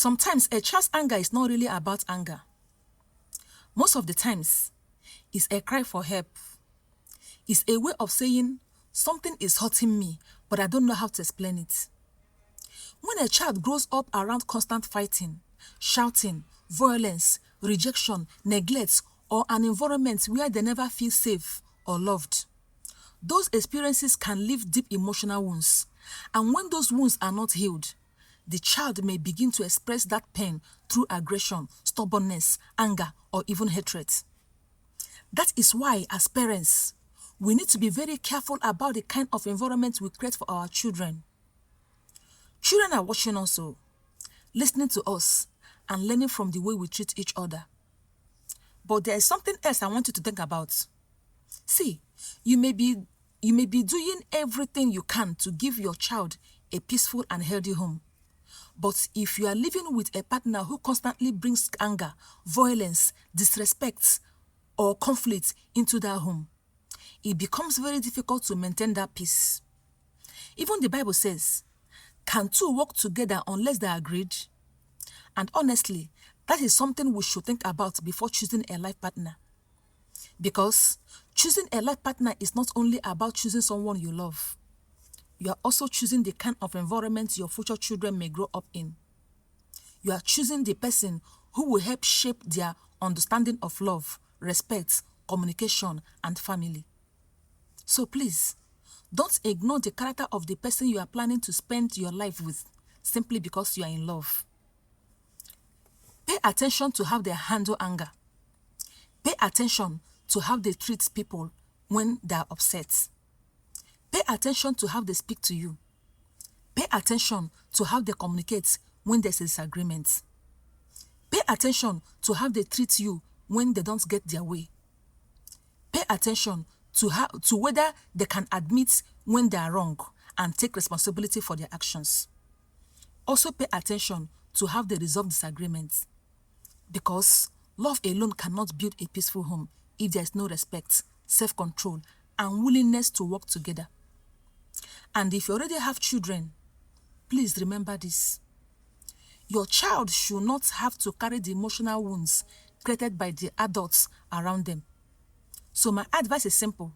Sometimes a child's anger is not really about anger. Most of the times, it's a cry for help. It's a way of saying, something is hurting me, but I don't know how to explain it. When a child grows up around constant fighting, shouting, violence, rejection, neglect, or an environment where they never feel safe or loved, those experiences can leave deep emotional wounds. And when those wounds are not healed, the child may begin to express that pain through aggression, stubbornness, anger, or even hatred. That is why, as parents, we need to be very careful about the kind of environment we create for our children. Children are watching us, listening to us, and learning from the way we treat each other. But there is something else I want you to think about. See, you may be doing everything you can to give your child a peaceful and healthy home. But if you are living with a partner who constantly brings anger, violence, disrespect, or conflict into that home, it becomes very difficult to maintain that peace. Even the Bible says, can two walk together unless they are agreed? And honestly, that is something we should think about before choosing a life partner. Because choosing a life partner is not only about choosing someone you love. You are also choosing the kind of environment your future children may grow up in. You are choosing the person who will help shape their understanding of love, respect, communication, and family. So please, don't ignore the character of the person you are planning to spend your life with simply because you are in love. Pay attention to how they handle anger. Pay attention to how they treat people when they are upset. Pay attention to how they speak to you. Pay attention to how they communicate when there's a disagreement. Pay attention to how they treat you when they don't get their way. Pay attention to whether they can admit when they are wrong and take responsibility for their actions. Also pay attention to how they resolve disagreements. Because love alone cannot build a peaceful home if there is no respect, self-control, and willingness to work together. And if you already have children, please remember this. Your child should not have to carry the emotional wounds created by the adults around them. So my advice is simple.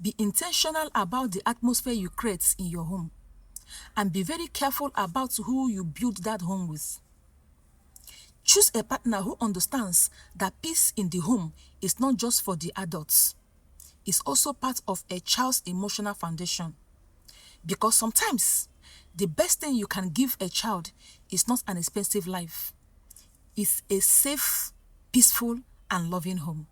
Be intentional about the atmosphere you create in your home. And be very careful about who you build that home with. Choose a partner who understands that peace in the home is not just for the adults. It's also part of a child's emotional foundation. Because sometimes, the best thing you can give a child is not an expensive life. It's a safe, peaceful, and loving home.